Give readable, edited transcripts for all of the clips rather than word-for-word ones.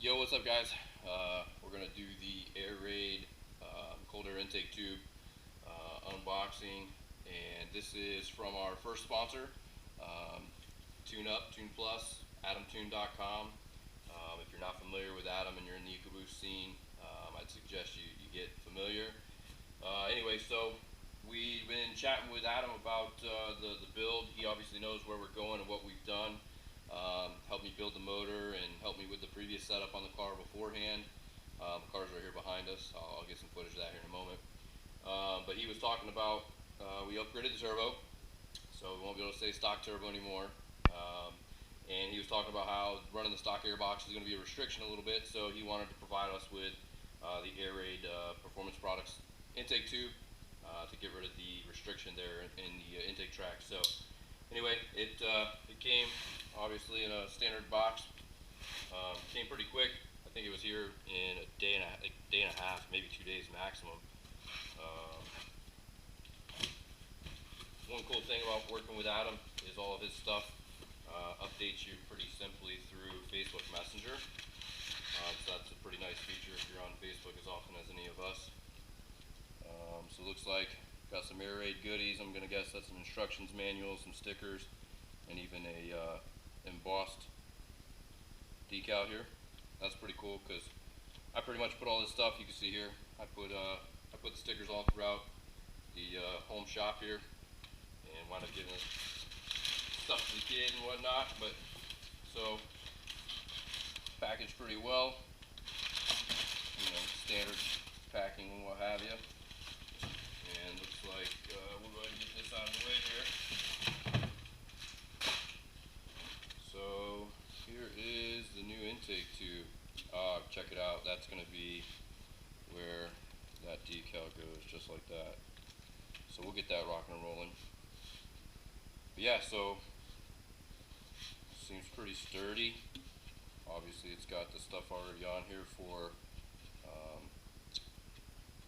Yo, what's up, guys? We're gonna do the Airaid cold air intake tube unboxing, and this is from our first sponsor, Tune Up, Tune Plus, AdamTune.com. If you're not familiar with Adam and you're in the Ecoboost scene, I'd suggest you get familiar. Anyway, so we've been chatting with Adam about the build. He obviously knows where we're going and what we've done. Helped me build the motor and helped me with the previous setup on the car beforehand. The car's right here behind us. I'll get some footage of that here in a moment. But he was talking about we upgraded the turbo, so we won't be able to say stock turbo anymore. And he was talking about how running the stock airbox is going to be a restriction a little bit, so he wanted to provide us with the Airaid Performance Products intake tube to get rid of the restriction there in the intake track. So anyway, it came obviously in a standard box. Came pretty quick. I think it was here in a day and a half, maybe 2 days maximum. One cool thing about working with Adam is all of his stuff updates you pretty simply through Facebook Messenger. So that's a pretty nice feature if you're on Facebook as often as any of us. So it looks like got some Airaid goodies. I'm gonna guess that's an instructions manual, some stickers, and even a embossed decal here. That's pretty cool because I pretty much put all this stuff you can see here. I put the stickers all throughout the home shop here, and wound up giving stuff to the kid and whatnot. But so packaged pretty well, standard packing and what have you. And looks like we'll go ahead and get this out of the way here. So here is the new intake tube. Check it out. That's going to be where that decal goes, just like that. So we'll get that rocking and rolling. But yeah, so seems pretty sturdy. Obviously, it's got the stuff already on here for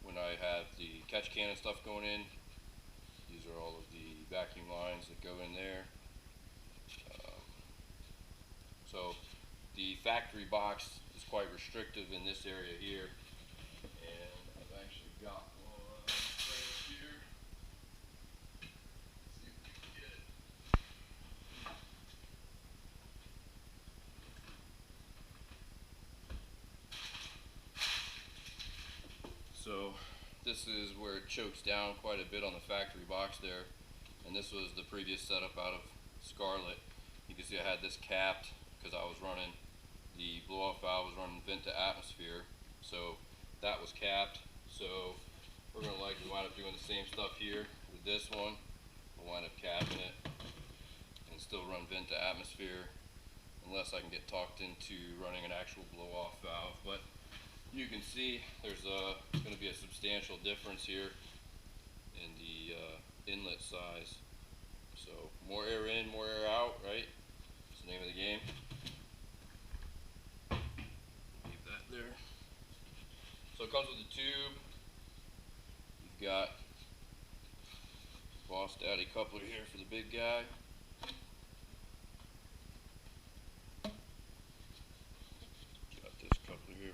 when I have the catch can and stuff going in. These are all of the vacuum lines that go in there. So the factory box is quite restrictive in this area here, and I've actually got one right up here. Let's see if we can get it. So this is where it chokes down quite a bit on the factory box there, and this was the previous setup out of Scarlet. You can see I had this capped because I was running the blow-off valve, was running vent to atmosphere, so that was capped. So we're going to likely wind up doing the same stuff here with this one. We'll wind up capping it and still run vent to atmosphere unless I can get talked into running an actual blow-off valve. But you can see there's going to be a substantial difference here in the inlet size. So more air in, more air out, right? That's the name of the game. Leave that there. So it comes with a tube. You've got Boss Daddy coupler here for the big guy.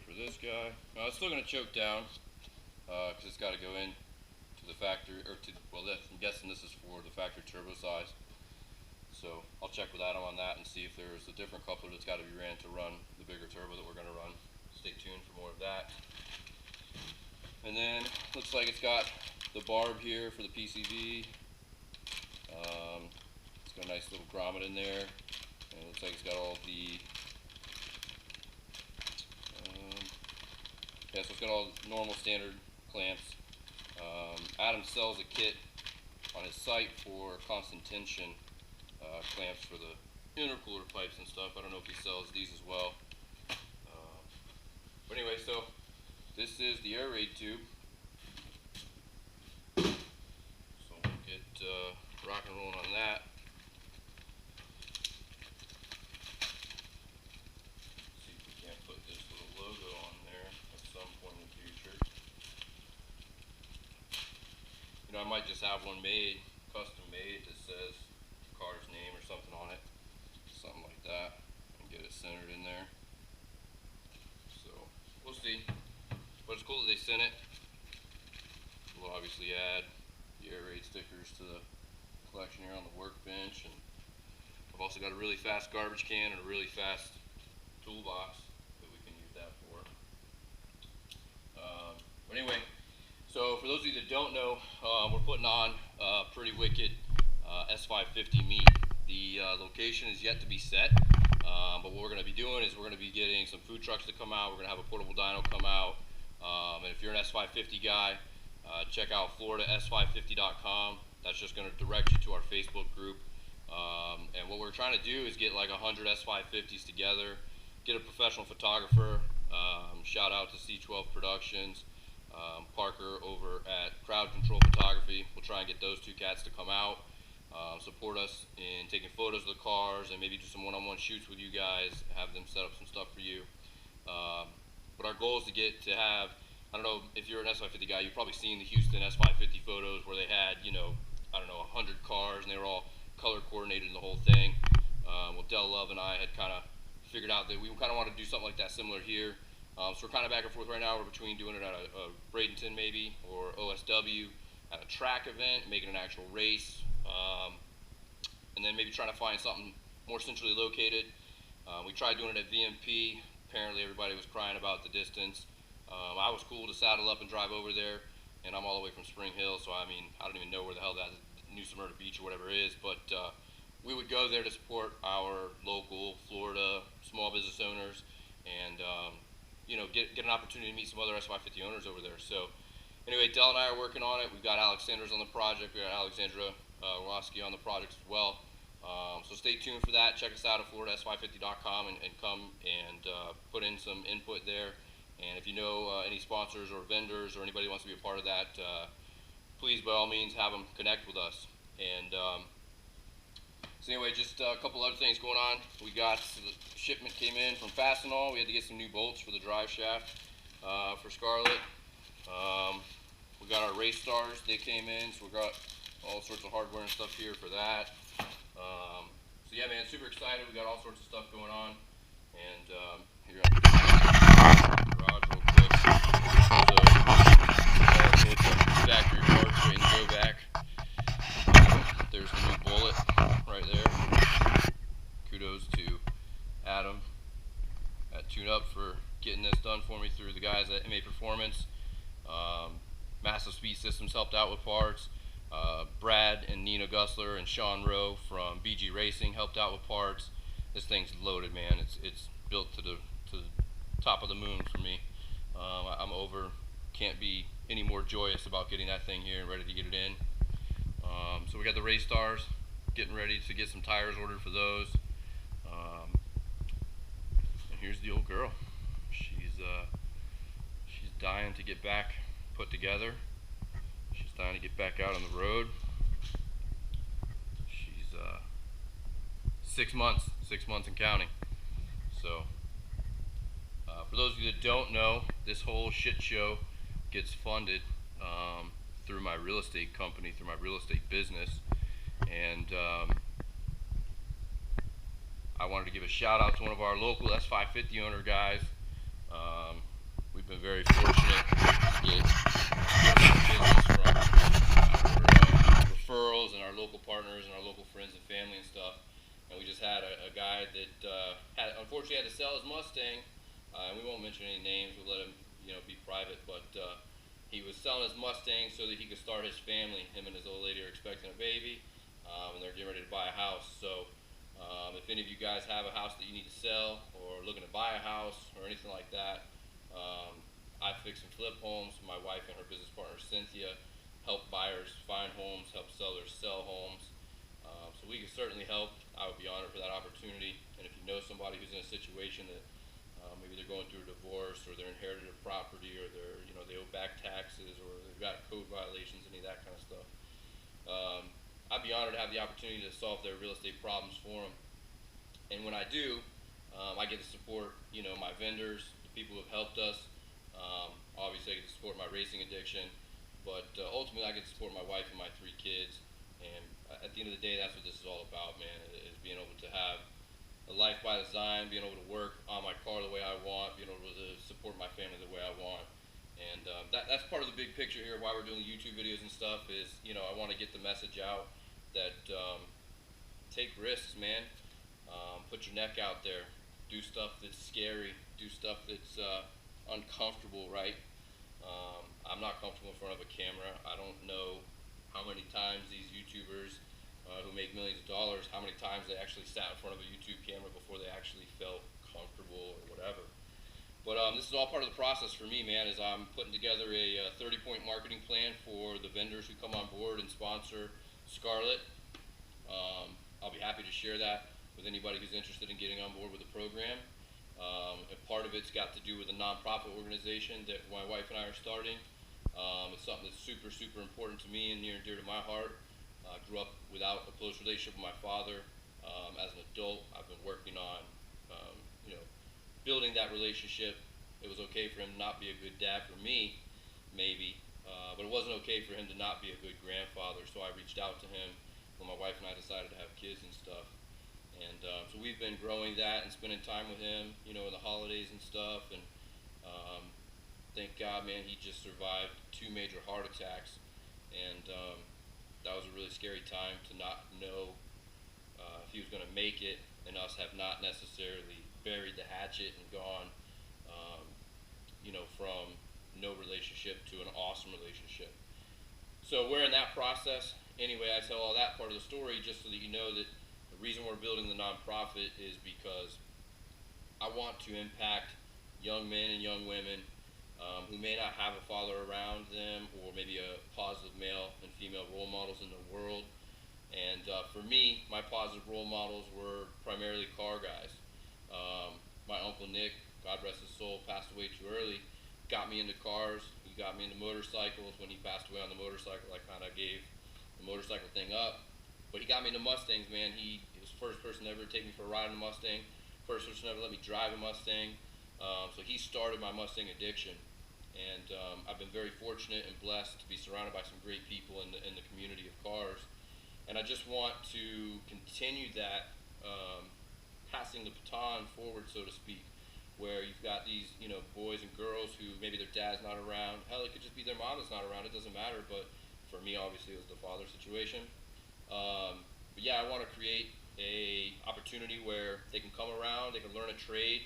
For this guy. Now it's still going to choke down because it's got to go in to the factory, or to, well, I'm guessing this is for the factory turbo size. So I'll check with Adam on that and see if there's a different coupler that's got to be ran to run the bigger turbo that we're going to run. Stay tuned for more of that. And then looks like it's got the barb here for the PCV. It's got a nice little grommet in there, and it looks like it's got all the yeah, so it's got all normal standard clamps. Adam sells a kit on his site for constant tension clamps for the intercooler pipes and stuff. I don't know if he sells these as well. But anyway, so this is the Airaid tube. So we'll get rock and rolling on that. I might just have one made, custom made, that says the car's name or something on it, something like that, and get it centered in there. we'll see. But it's cool that they sent it. We'll obviously add the Airaid stickers to the collection here on the workbench, and I've also got a really fast garbage can and a really fast toolbox that we can use that for. But anyway, so for those of you that don't know, we're putting on a pretty wicked S550 Meet. The location is yet to be set, but what we're going to be doing is we're going to be getting some food trucks to come out. We're going to have a portable dyno come out, and if you're an S550 guy, check out FloridaS550.com. That's just going to direct you to our Facebook group. And what we're trying to do is get like 100 S550s together, get a professional photographer. Shout out to C12 Productions, Parker over at Crowd Control Photography. We'll try and get those two cats to come out, support us in taking photos of the cars, and maybe do some one-on-one shoots with you guys, have them set up some stuff for you. But our goal is to have, I don't know if you're an S550 guy, you've probably seen the Houston S550 photos where they had, I don't know, 100 cars and they were all color coordinated in the whole thing. Well, Del Love and I had kind of figured out that we kind of want to do something like that similar here. So we're kind of back and forth right now. We're between doing it at a Bradenton maybe, or OSW, at a track event, making an actual race, and then maybe trying to find something more centrally located. We tried doing it at VMP. Apparently everybody was crying about the distance. I was cool to saddle up and drive over there, and I'm all the way from Spring Hill, so I mean, I don't even know where the hell that New Smyrna Beach or whatever is, but we would go there to support our local Florida small business owners, and get an opportunity to meet some other S550 owners over there. So anyway, Del and I are working on it. We've got Alexander's on the project. We got Alexandra Roski on the project as well. So stay tuned for that. Check us out at FloridaS550.com and come and put in some input there. And if you know any sponsors or vendors or anybody who wants to be a part of that, please, by all means, have them connect with us. And so anyway, just a couple other things going on. We got, the shipment came in from Fastenal. We had to get some new bolts for the drive shaft for Scarlett. We got our race stars. They came in, so we got all sorts of hardware and stuff here for that. So yeah, man, super excited. We got all sorts of stuff going on. And here, garage real quick. So it's factory parts waiting to go back. There's the new bullet right there. Kudos to Adam at Tune Up for getting this done for me through the guys at MA Performance. Massive Speed Systems helped out with parts. Brad and Nina Gussler and Sean Rowe from BG Racing helped out with parts. This thing's loaded, man. It's built to the top of the moon for me. I'm over. Can't be any more joyous about getting that thing here and ready to get it in. So we got the race stars, getting ready to get some tires ordered for those. And here's the old girl. She's dying to get back put together. She's dying to get back out on the road. She's 6 months and counting. So for those of you that don't know, this whole shit show gets funded through my real estate company, through my real estate business, and I wanted to give a shout out to one of our local S550 owner guys. We've been very fortunate to get business from our referrals and our local partners and our local friends and family and stuff. And we just had a guy that unfortunately had to sell his Mustang, and we won't mention any names. We'll let him be private, but he was selling his Mustang so that he could start his family. Him and his old lady are expecting a baby, and they're getting ready to buy a house. So if any of you guys have a house that you need to sell or looking to buy a house or anything like that, I fix and flip homes. My wife and her business partner Cynthia help buyers find homes, help sellers sell homes. So we can certainly help. I would be honored for that opportunity. And if you know somebody who's in a situation that maybe they're going through a divorce, or they're inherited a property, or they owe back taxes, or they've got code violations, any of that kind of stuff, I'd be honored to have the opportunity to solve their real estate problems for them. And when I do, I get to support my vendors, the people who have helped us. Obviously, I get to support my racing addiction, but ultimately, I get to support my wife and my 3 kids. And at the end of the day, that's what this is all about, man. Is being able to have a a life by design, being able to work on my car the way I want, being able to support my family the way I want. And that's part of the big picture here, why we're doing the YouTube videos and stuff is, I want to get the message out that take risks, man. Put your neck out there. Do stuff that's scary. Do stuff that's uncomfortable, right? I'm not comfortable in front of a camera. I don't know how many times these YouTubers who make millions of dollars, how many times they actually sat in front of a YouTube camera before they actually felt comfortable or whatever. But this is all part of the process for me, man, as I'm putting together a 30-point marketing plan for the vendors who come on board and sponsor Scarlett. I'll be happy to share that with anybody who's interested in getting on board with the program. And part of it's got to do with a nonprofit organization that my wife and I are starting. It's something that's super, super important to me and near and dear to my heart. I grew up without a close relationship with my father. As an adult, I've been working on, building that relationship. It was okay for him to not be a good dad for me, maybe, but it wasn't okay for him to not be a good grandfather. So I reached out to him when my wife and I decided to have kids and stuff. And so we've been growing that and spending time with him, in the holidays and stuff. And thank God, man, he just survived 2 major heart attacks. And that was a really scary time to not know if he was going to make it, and us have not necessarily buried the hatchet and gone, from no relationship to an awesome relationship. So we're in that process. Anyway, I tell all that part of the story just so that you know that the reason we're building the nonprofit is because I want to impact young men and young women who may not have a father around them, or maybe a positive male and female role models in the world. And for me, my positive role models were primarily car guys. My Uncle Nick, God rest his soul, passed away too early, got me into cars. He got me into motorcycles. When he passed away on the motorcycle, I kind of gave the motorcycle thing up. But he got me into Mustangs, man. He was the first person to ever take me for a ride in a Mustang, first person to ever let me drive a Mustang. So he started my Mustang addiction. And I've been very fortunate and blessed to be surrounded by some great people in the community of cars. And I just want to continue that, passing the baton forward, so to speak, where you've got these, boys and girls who maybe their dad's not around. Hell, it could just be their mom that's not around. It doesn't matter. But for me, obviously, it was the father situation. But yeah, I want to create a opportunity where they can come around, they can learn a trade.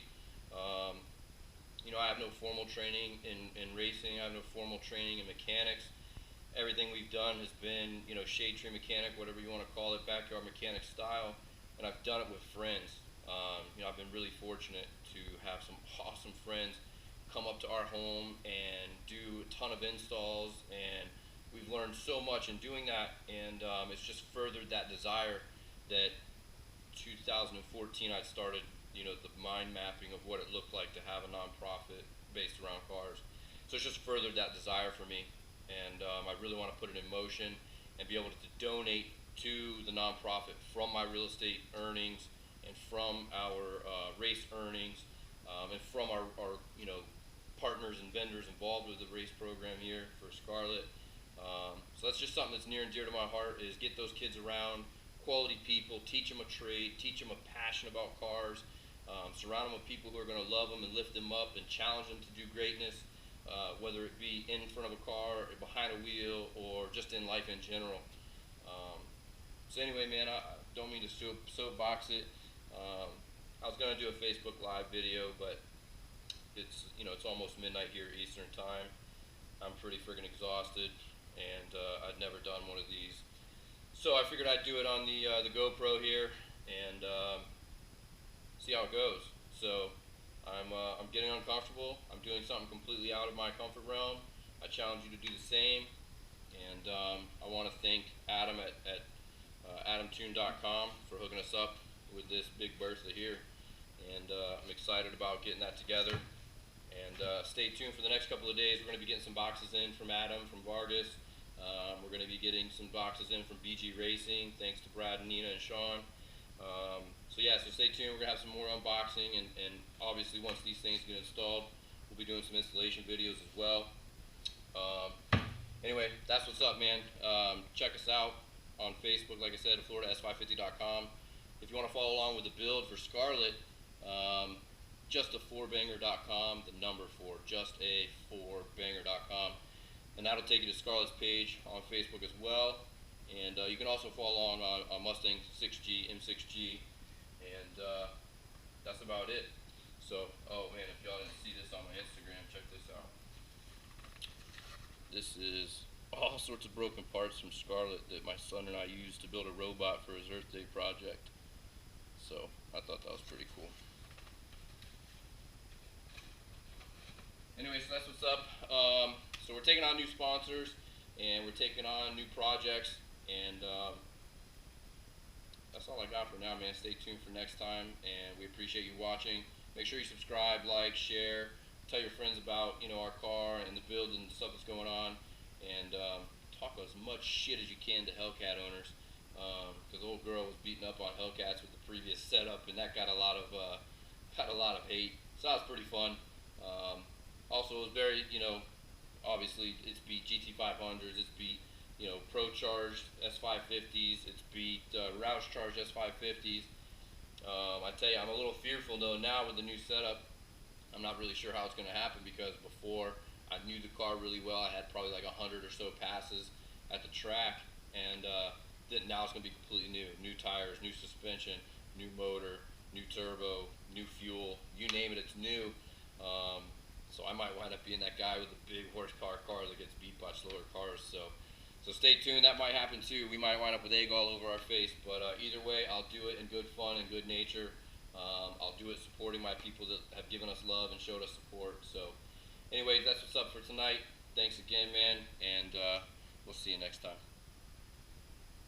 I have no formal training in racing. I have no formal training in mechanics. Everything we've done has been, shade tree mechanic, whatever you want to call it, backyard mechanic style, and I've done it with friends. I've been really fortunate to have some awesome friends come up to our home and do a ton of installs, and we've learned so much in doing that, and it's just furthered that desire that 2014 I started, the mind mapping of what it looked like to have a nonprofit based around cars. So it's just furthered that desire for me, and I really want to put it in motion and be able to donate to the nonprofit from my real estate earnings and from our race earnings, and from our partners and vendors involved with the race program here for Scarlett. So that's just something that's near and dear to my heart, is get those kids around quality people, teach them a trade, teach them a passion about cars, surround them with people who are going to love them and lift them up and challenge them to do greatness, whether it be in front of a car, or behind a wheel, or just in life in general. So anyway, man, I don't mean to soapbox it. I was going to do a Facebook Live video, but it's almost midnight here Eastern time. I'm pretty friggin' exhausted, and I'd never done one of these. So I figured I'd do it on the GoPro here and see how it goes. So I'm getting uncomfortable. I'm doing something completely out of my comfort realm. I challenge you to do the same. And I want to thank Adam at adamtune.com for hooking us up with this big Bertha here. And I'm excited about getting that together. And stay tuned for the next couple of days. We're going to be getting some boxes in from Adam, from Vargas. We're going to be getting some boxes in from BG Racing, thanks to Brad and Nina and Sean. So stay tuned. We're going to have some more unboxing, and obviously once these things get installed, we'll be doing some installation videos as well. Anyway, that's what's up, man. Check us out on Facebook, like I said, at FloridaS550.com. if you want to follow along with the build for Scarlet, justa4banger.com, the number 4, justa4banger.com, and that'll take you to Scarlet's page on Facebook as well. And you can also follow along on Mustang 6G, M6G, and that's about it. So, oh man, if y'all didn't see this on my Instagram, check this out. This is all sorts of broken parts from Scarlet that my son and I used to build a robot for his Earth Day project. So, I thought that was pretty cool. Anyway, so that's what's up. So we're taking on new sponsors, and we're taking on new projects, and that's all I got for now, man. Stay tuned for next time, and we appreciate you watching. Make sure you subscribe, like, share, tell your friends about, you know, our car and the build and stuff that's going on, and talk as much shit as you can to Hellcat owners, because the old girl was beating up on Hellcats with the previous setup, and that got a lot of hate. So that was pretty fun. Also, it was very, you know, obviously it's beat GT500s, it's beat, you know, Pro Charged S550s, it's beat Roush Charged S550s. I tell you, I'm a little fearful though now with the new setup. I'm not really sure how it's going to happen, because before I knew the car really well. I had probably like 100 or so passes at the track, and then now it's going to be completely new. New tires, new suspension, new motor, new turbo, new fuel, you name it, it's new. So I might wind up being that guy with the big horsepower car that gets beat by slower cars. So stay tuned. That might happen too. We might wind up with egg all over our face. But either way, I'll do it in good fun and good nature. I'll do it supporting my people that have given us love and showed us support. So anyway, that's what's up for tonight. Thanks again, man. And we'll see you next time.